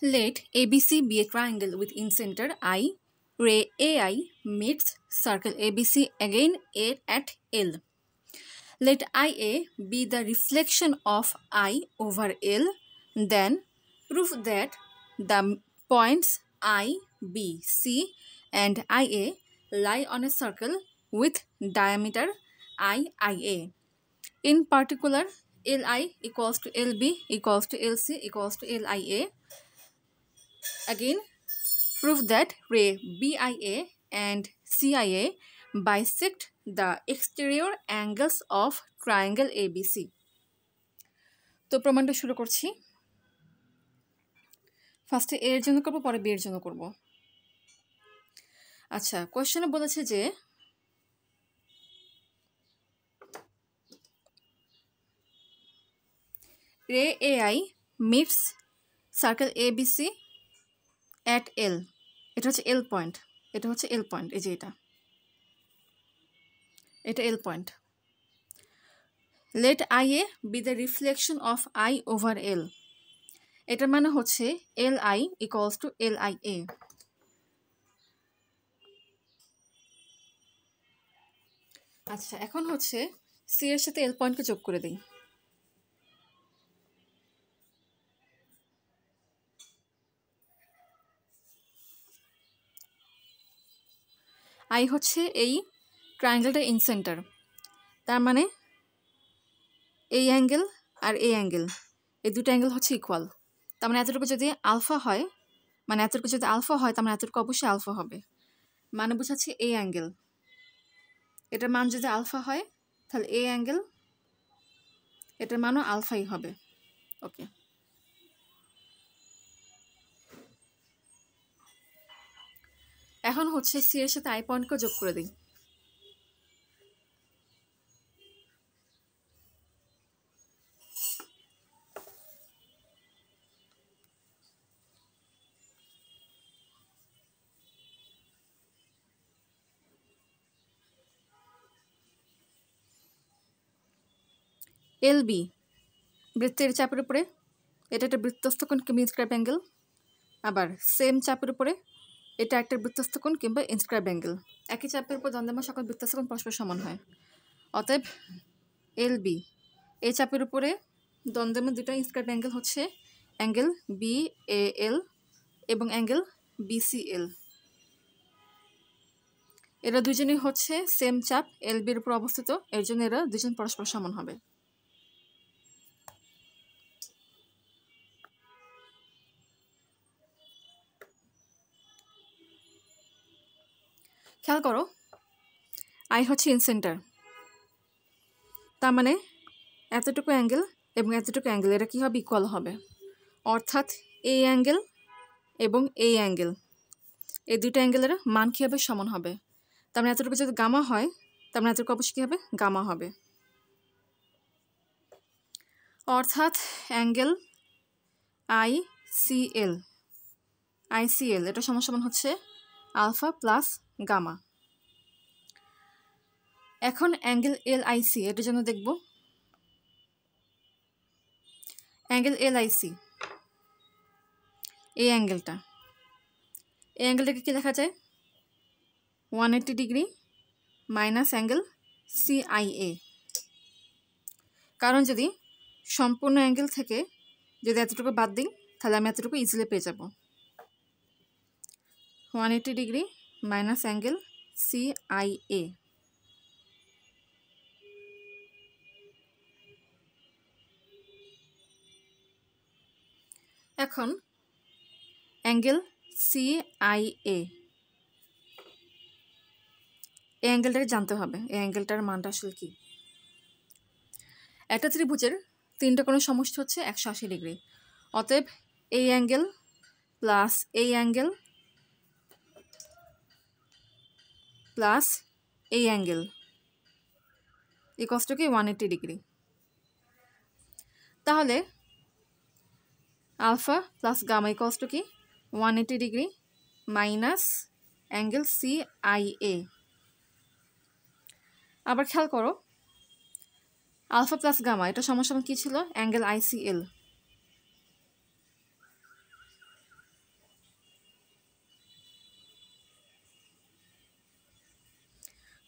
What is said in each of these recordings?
Let ABC be a triangle with incenter I. Ray AI meets circle ABC again at L. Let IA be the reflection of I over L. Then prove that the points I, B, C and IA lie on a circle with diameter IA. In particular, Li equals to Lb equals to Lc equals to Lia. Again, prove that ray BIA and CIA bisect the exterior angles of triangle ABC. তো প্রমাণটা শুরু করছি। ফার্স্টে এর জন্য করব, পরে B এর জন্য করব। আচ্ছা, কোশ্চেনে বলেছে যে রে AI meets circle ABC at L. এটা হচ্ছে L পয়েন্ট, এটা হচ্ছে L পয়েন্ট, এই যে এটা L point. Let IA be the reflection of I over L. এটার মানে হচ্ছে Li equals to Lia. আচ্ছা, এখন হচ্ছে সি এর সাথে এল পয়েন্টকে যোগ করে দিই। আই হচ্ছে এই ট্রায়াঙ্গেলটা ইন সেন্টার, তার মানে এই অ্যাঙ্গেল আর এই অ্যাঙ্গেল, এই দুটো অ্যাঙ্গেল হচ্ছে ইকুয়াল। তার মানে এতটুকু যদি আলফা হয়, মানে এতটুকু যদি আলফা হয়, তার মানে এতটুকু অবশ্যই আলফা হবে। মানে বোঝাচ্ছি এই অ্যাঙ্গেল, এটার মান যদি আলফা হয় তাহলে এই অ্যাঙ্গেল, এটার মানও আলফাই হবে। ওকে, এখন হচ্ছে সি এর সাথে আই পয়েন্টকে যোগ করে দিই। এল বি বৃত্তের চাপের উপরে, এটা একটা বৃত্তস্থ কোণ কিংবা ইনস্ক্রাইব অ্যাঙ্গেল। আবার সেম চাপের উপরে এটা একটা বৃত্তস্থ কোণ কিংবা ইনস্ক্রাইব অ্যাঙ্গেল। একই চাপের উপর দ্বন্দ্বমান সকল বৃত্তস্থ কোণ পরস্পর সমান হয়। অতএব এল বি, এই চাপের উপরে দ্বন্দ্বমান দুটো ইনস্ক্রাইব অ্যাঙ্গেল হচ্ছে অ্যাঙ্গেল বি এ এল এবং অ্যাঙ্গেল বিসিএল। এরা দুজনই হচ্ছে সেম চাপ এল বির উপর অবস্থিত, এর জন্য এরা দুজন পরস্পর সমান হবে। খেয়াল করো, আই হচ্ছে ইন সেন্টার, তার মানে এতটুকু অ্যাঙ্গেল এবং এতটুকু অ্যাঙ্গেল এটা কী হবে, ইকুয়াল হবে। অর্থাৎ এই অ্যাঙ্গেল এবং এই অ্যাঙ্গেল, এই দুটো অ্যাঙ্গেলের মান কী হবে, সমান হবে। তার মানে এতটুকু যদি গামা হয়, তার মানে এতটুকু অবশ্যই কী হবে, গামা হবে। অর্থাৎ অ্যাঙ্গেল আইসিএল, আইসিএল এটা সমান সমান হচ্ছে আলফা প্লাস গামা। এখন অ্যাঙ্গেল এল আইসি এটার জন্য দেখব। অ্যাঙ্গেল এল আইসি, এই অ্যাঙ্গেলটা, এই অ্যাঙ্গেলটাকে কী লেখা যায়, 180 ডিগ্রি মাইনাস অ্যাঙ্গেল সিআইএ। কারণ যদি সম্পূর্ণ অ্যাঙ্গেল থেকে যদি এতটুকু বাদ দিই, তাহলে আমি এতটুকু ইজিলি পেয়ে যাব। 180 ডিগ্রি মাইনাস অ্যাঙ্গেল সিআইএ। এখন অ্যাঙ্গেল সিআইএ, এই অ্যাঙ্গেলটাকে জানতে হবে, এই অ্যাঙ্গেলটার মানটা আসলে কি। একটা ত্রিভুজের তিনটা কোণের সমষ্টি হচ্ছে 180 ডিগ্রি। অতএব এই অ্যাঙ্গেল প্লাস এই অ্যাঙ্গেল প্লাস এই অ্যাঙ্গেল ইকুয়ালস টু কি 180 ডিগ্রি। তাহলে alpha plus gamma equals to কি 180 ডিগ্রি মাইনাস অ্যাঙ্গেল সিআইএ। আবার খেয়াল করো, আলফা প্লাস গামা এটা সমান সমান কী ছিল, অ্যাঙ্গেল আইসিএল।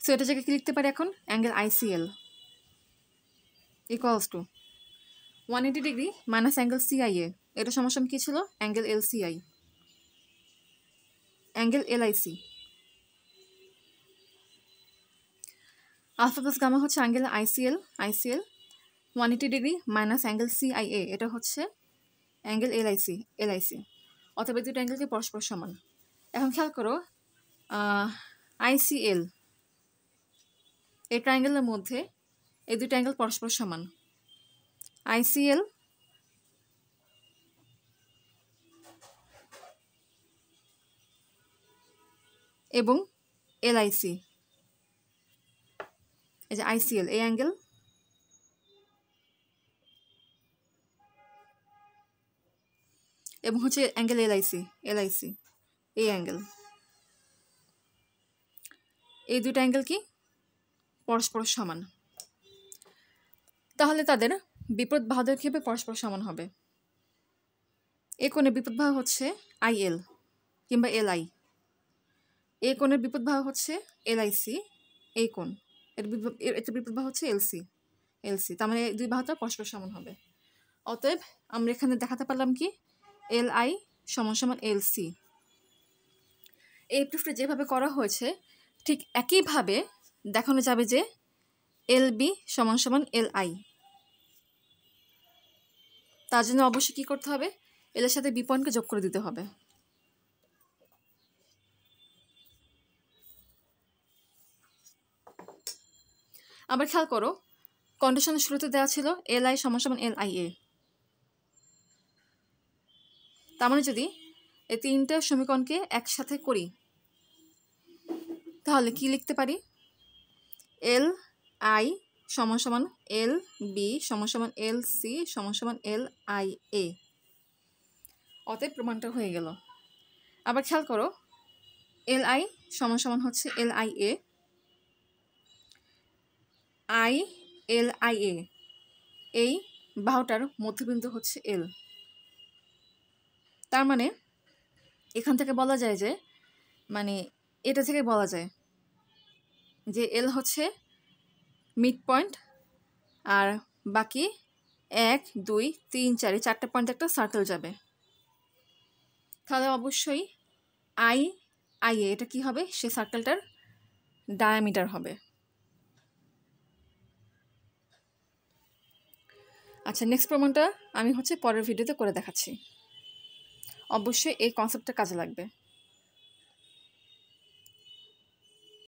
সো এটা জায়গায় কি লিখতে পারি এখন, angle ICL equals to 180 degree minus angle CIA, এটা সমান কি ছিল, angle LCI, angle LIC। Alpha plus gamma হচ্ছে angle ICL 180 degree minus angle CIA, এটা হচ্ছে অ্যাঙ্গেল LIC। অথবা দুটো অ্যাঙ্গেলকে পরস্পর সমান। এখন খেয়াল করো ICL এই ট্রায়াঙ্গেলের মধ্যে এই দুটো অ্যাঙ্গেল পরস্পর সমান। ICL এবং LIC, এই যে ICL এই অ্যাঙ্গেল এবং হচ্ছে অ্যাঙ্গেল LIC এই অ্যাঙ্গেল, এই দুটো অ্যাঙ্গেল কি পরস্পর সমান। তাহলে তাদের বিপরীত বাহুদের কিভাবে পরস্পর সমান হবে? এই কোণের বিপরীত বাহু হচ্ছে IL কিংবা LI, এই কোণের বিপরীত বাহু হচ্ছে LIC, এই কোণ এর বিপরীত বাহু হচ্ছে LC। তার মানে এই দুই বাহুটা পরস্পর সমান হবে। অতএব আমরা এখানে দেখাতে পারলাম কি LI সমান সমান LC। এই প্রুফটা যেভাবে করা হয়েছে ঠিক একইভাবে দেখানো যাবে যে LB সমান সমান LI। তার জন্য অবশ্যই কি করতে হবে, এল এর সাথে বি পয়েন্টকে যোগ করে দিতে হবে। আবার খেয়াল করো, কন্ডিশনের শুরুতে দেওয়া ছিল LI সমান সমান LIA। তার মানে যদি এই তিনটা সমীকরণকে একসাথে করি তাহলে কি লিখতে পারি, LI সমান সমান LB সমান সমান LC সমান সমান LIA। অতএব প্রমাণটা হয়ে গেল। আবার খেয়াল করো, LI সমান সমান হচ্ছে LIA, LIA এই বাহুটার মধ্যবিন্দু হচ্ছে L। তার মানে এখান থেকে বলা যায় যে মানে এটা থেকে বলা যায় যে L হচ্ছে মিড পয়েন্ট, আর বাকি 1 2 3 4 চারটা পয়েন্ট একটা সার্কেল যাবে। তাহলে অবশ্যই IA এটা কি হবে, সে সার্কেলটার ডায়ামিটার হবে। আচ্ছা, নেক্সট প্রমাণটা আমি হচ্ছে পরের ভিডিওতে করে দেখাচ্ছি। অবশ্যই এই কনসেপ্টটা কাজে লাগবে।